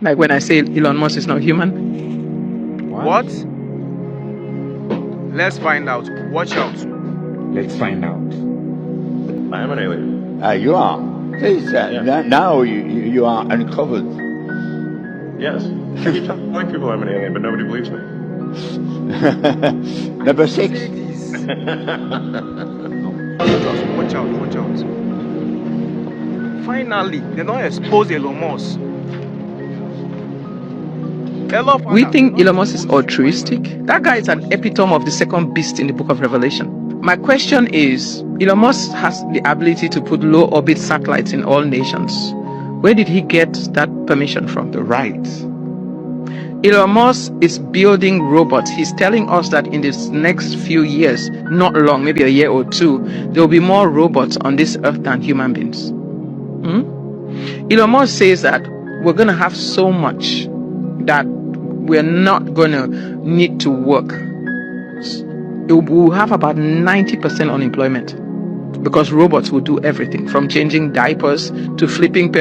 Like when I say Elon Musk is not human. What? Let's find out. Watch out. Let's find out. I am an alien. You are. Please, Yeah. now you are uncovered. Yes. I keep telling people I'm an alien, but nobody believes me. Number 6. Watch out. Watch out. Finally, they don't expose Elon Musk. We think Elon Musk is altruistic. That guy is an epitome of the second beast in the book of Revelation. My question is, Elon Musk has the ability to put low orbit satellites in all nations. Where did he get that permission from? The right. Elon Musk is building robots. He's telling us that in this next few years, not long, maybe a year or two, there will be more robots on this earth than human beings. Elon Musk says that we're going to have so much that we're not going to need to work. We'll have about 90% unemployment because robots will do everything from changing diapers to flipping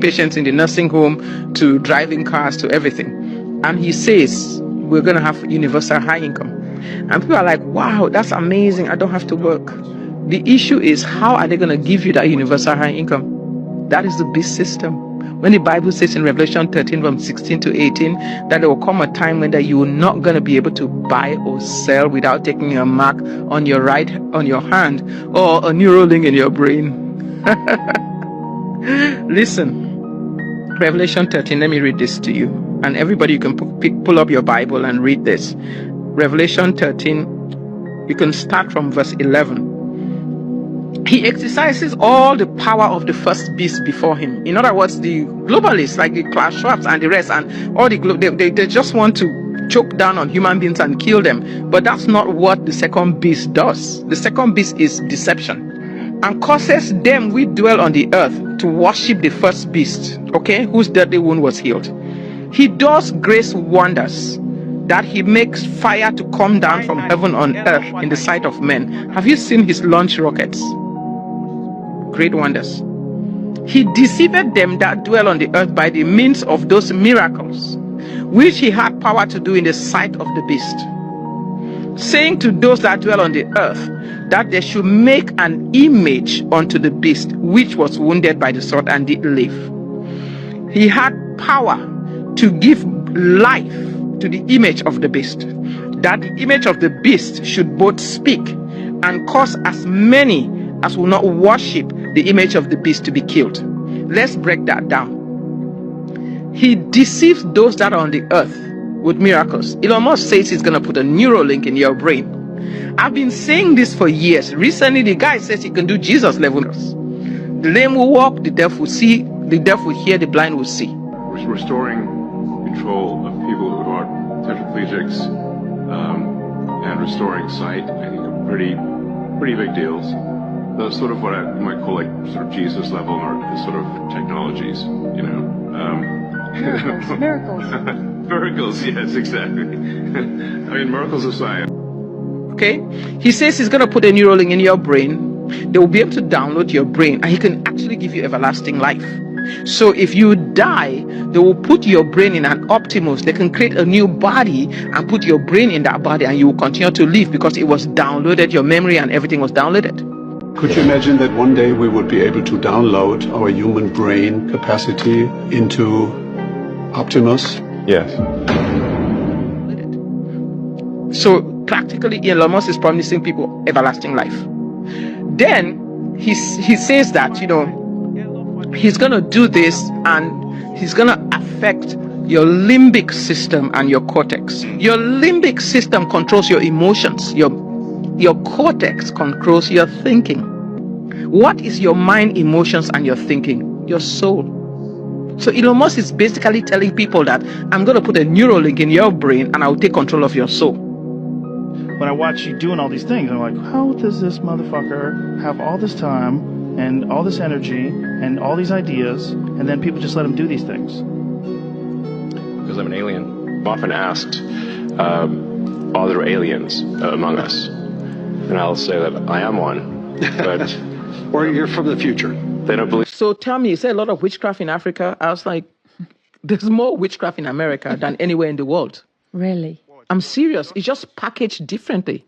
patients in the nursing home to driving cars to everything. And he says we're going to have universal high income. And people are like, wow, that's amazing. I don't have to work. The issue is, how are they going to give you that universal high income? That is the beast system. When the Bible says in Revelation 13 from 16 to 18 that there will come a time when that you are not going to be able to buy or sell without taking a mark on your hand or a neural link in your brain. Listen, Revelation 13, let me read this to you. And everybody, you can pull up your Bible and read this. Revelation 13, you can start from verse 11. He exercises all the power of the first beast before him. In other words, the globalists like the Klaus Schwabs and the rest and all the they just want to choke down on human beings and kill them. But that's not what the second beast does. The second beast is deception and causes them we dwell on the earth to worship the first beast, okay, whose deadly wound was healed. He does great wonders, that he makes fire to come down from heaven on earth in the sight of men. Have you seen his launch rockets? Great wonders. He deceived them that dwell on the earth by the means of those miracles, which he had power to do in the sight of the beast, saying to those that dwell on the earth that they should make an image unto the beast, which was wounded by the sword and did live. He had power to give life to the image of the beast, that the image of the beast should both speak and cause as many as will not worship the image of the beast to be killed. Let's break that down. He deceives those that are on the earth with miracles. Elon Musk says he's going to put a neural link in your brain. I've been saying this for years. Recently, the guy says he can do Jesus levels. The lame will walk, the deaf will see, the deaf will hear, the blind will see. Restoring control of people who are tetraplegics and restoring sight, I think, are pretty big deals. Those sort of what I might call like sort of Jesus level or sort of technologies, you know. Miracles. Miracles, yes, exactly. I mean, miracles of science. Okay? He says he's going to put a neural link in your brain. They will be able to download your brain and he can actually give you everlasting life. So if you die, they will put your brain in an Optimus. They can create a new body and put your brain in that body and you will continue to live because it was downloaded, your memory and everything was downloaded. Could you imagine that one day we would be able to download our human brain capacity into Optimus? Yes. So practically Elon Musk is promising people everlasting life. Then he says that, you know, he's going to do this and he's going to affect your limbic system and your cortex. Your limbic system controls your emotions. Your cortex controls your thinking. What is your mind, emotions, and your thinking? Your soul. So Elon Musk is basically telling people that I'm going to put a neural link in your brain and I'll take control of your soul. When I watch you doing all these things, I'm like, how does this motherfucker have all this time and all this energy and all these ideas, and then people just let him do these things? Because I'm an alien. I'm often asked, are there aliens among us? And I'll say that I am one, but... Or you're from the future. They don't believe. So tell me, you say a lot of witchcraft in Africa. I was like, There's more witchcraft in America than anywhere in the world. Really? I'm serious. It's just packaged differently.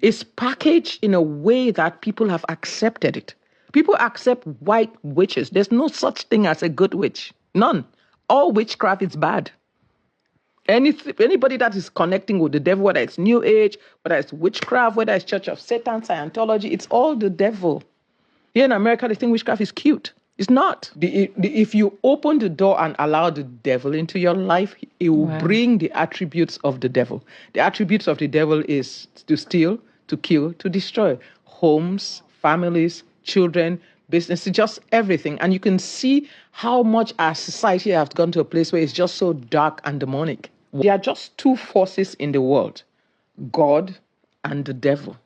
It's packaged in a way that people have accepted it. People accept white witches. There's no such thing as a good witch. None. All witchcraft is bad. Anybody that is connecting with the devil, whether it's New Age, whether it's witchcraft, whether it's Church of Satan, Scientology, it's all the devil. Here in America, they think witchcraft is cute. It's not. If you open the door and allow the devil into your life, it will bring the attributes of the devil. The attributes of the devil is to steal, to kill, to destroy homes, families, children, businesses, just everything. And you can see how much our society has gone to a place where it's just so dark and demonic. There are just two forces in the world, God and the devil.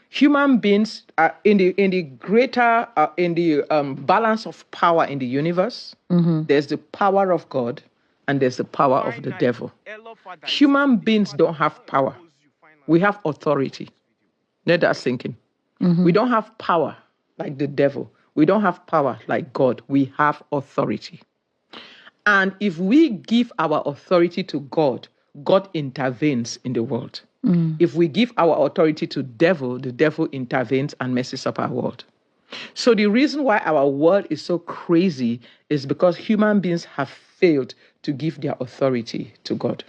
Human beings are in the greater balance of power in the universe. There's the power of God and there's the power of the devil. Human beings don't have power. We have authority. Let that sink in. We don't have power like the devil. We don't have power like God. We have authority. And if we give our authority to God, God intervenes in the world. If we give our authority to the devil intervenes and messes up our world. So the reason why our world is so crazy is because human beings have failed to give their authority to God.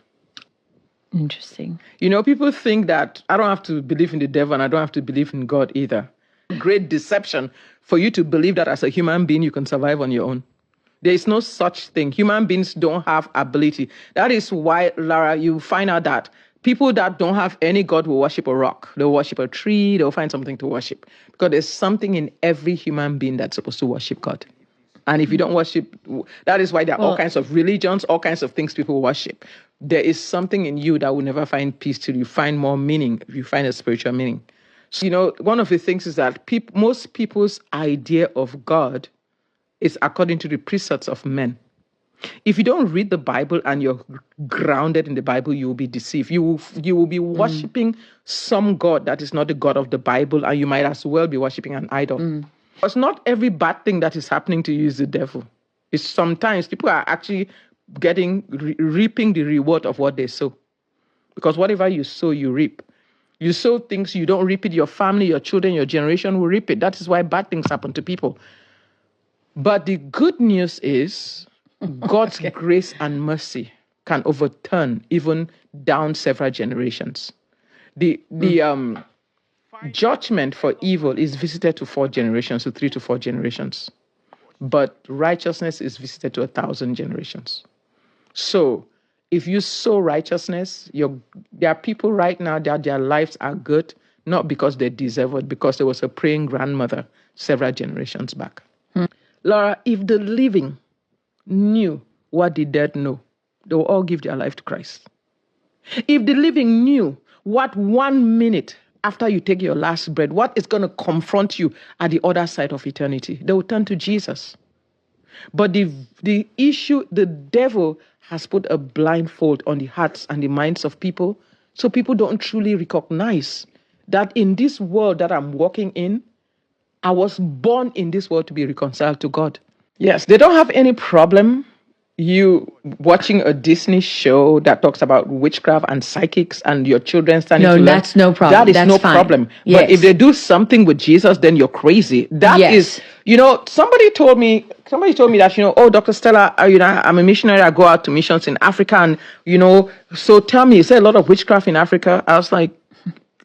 Interesting. You know, people think that I don't have to believe in the devil and I don't have to believe in God either. Great deception for you to believe that as a human being you can survive on your own. There is no such thing. Human beings don't have ability. That is why, Lara, you find out that people that don't have any God will worship a rock. They'll worship a tree. They'll find something to worship. Because there's something in every human being that's supposed to worship God. And if you don't worship, that is why there are all kinds of religions, all kinds of things people worship. There is something in you that will never find peace till you find more meaning, if you find a spiritual meaning. So, you know, one of the things is that most people's idea of God is according to the precepts of men. If you don't read the Bible and you're grounded in the Bible, you will be deceived. You will be worshiping some God that is not the God of the Bible, and you might as well be worshiping an idol. It's not every bad thing that is happening to you is the devil. It's sometimes people are actually reaping the reward of what they sow. Because whatever you sow, you reap. You sow things, you don't reap it, your family, your children, your generation will reap it. That is why bad things happen to people. But the good news is God's grace and mercy can overturn even down several generations. The judgment for evil is visited to 4 generations, to 3 to 4 generations. But righteousness is visited to 1,000 generations. So if you sow righteousness, there are people right now that their lives are good, not because they deserve it, because there was a praying grandmother several generations back. Laura, if the living knew what the dead know, they will all give their life to Christ. If the living knew what 1 minute after you take your last breath, what is going to confront you at the other side of eternity, they will turn to Jesus. But the issue, the devil has put a blindfold on the hearts and the minds of people, so people don't truly recognize that in this world that I'm walking in, I was born in this world to be reconciled to God. Yes, they don't have any problem you watching a Disney show that talks about witchcraft and psychics and your children standing to learn. No, that's no problem. That is that's no fine. problem. Yes. But if they do something with Jesus, then you're crazy. That is, you know, somebody told me that, you know, oh, Dr. Stella, you know, I'm a missionary. I go out to missions in Africa. And, you know, so tell me, is there a lot of witchcraft in Africa? I was like,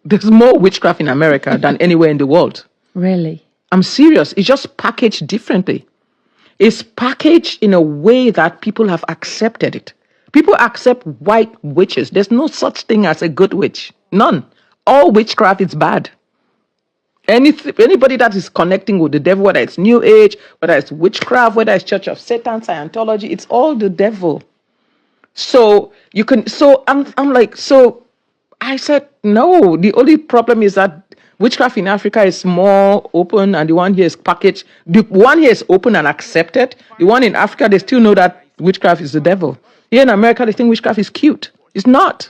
there's more witchcraft in America than anywhere in the world. Really? I'm serious. It's just packaged differently. It's packaged in a way that people have accepted it. People accept white witches. There's no such thing as a good witch. None. All witchcraft is bad. Anybody that is connecting with the devil, whether it's New Age, whether it's witchcraft, whether it's Church of Satan, Scientology, it's all the devil. So you can. So I'm like. So I said no. The only problem is that witchcraft in Africa is more open, and the one here is packaged. The one here is open and accepted. The one in Africa, they still know that witchcraft is the devil. Here in America, they think witchcraft is cute. It's not.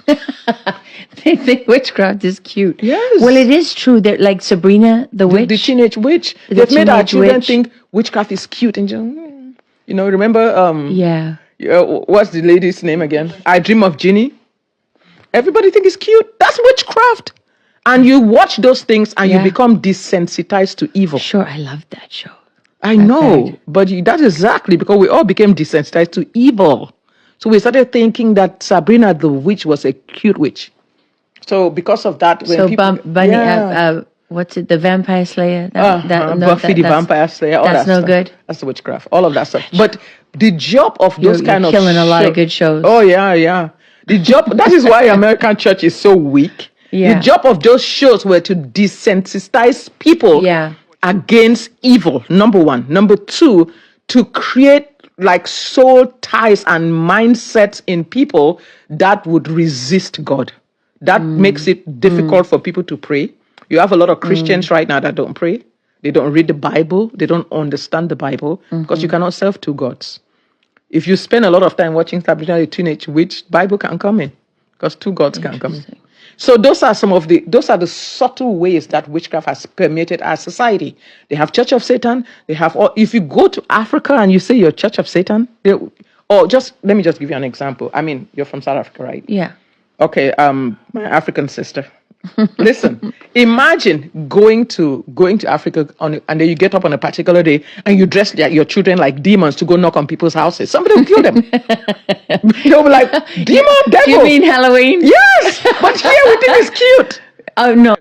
They think witchcraft is cute. Yes. Well, it is true that, like Sabrina, the witch. The teenage witch. They've made our children think witchcraft is cute. And you know, remember? Yeah. What's the lady's name again? I Dream of Ginny. Everybody think it's cute. That's witchcraft. And you watch those things and you Yeah. become desensitized to evil. Sure, I love that show. I know, but that's exactly because we all became desensitized to evil. So we started thinking that Sabrina the witch was a cute witch. So because of that, when So people, Bunny, what's it? The Vampire Slayer? Buffy the Vampire Slayer, all that's that no stuff. good. That's the witchcraft, all of that stuff. But the job of those You're kind of killing a lot of good shows. Oh yeah. The job that is why American church is so weak. Yeah. The job of those shows were to desensitize people Yeah. against evil, number one. Number two, to create like soul ties and mindsets in people that would resist God. That makes it difficult for people to pray. You have a lot of Christians right now that don't pray. They don't read the Bible. They don't understand the Bible because you cannot serve two gods. If you spend a lot of time watching Sabrina the Teenage Witch, Bible can come in because two gods can come in. So those are the subtle ways that witchcraft has permeated our society. They have Church of Satan. They have if you go to Africa and you say you're Church of Satan, let me just give you an example. I mean, you're from South Africa, right? Yeah. Okay, my African sister. Listen, imagine going to Africa and then you get up on a particular day and you dress your children like demons to go knock on people's houses. Somebody will kill them. They'll be like, demon, devil. You mean Halloween? Yes, but here we think it's cute. Oh, no.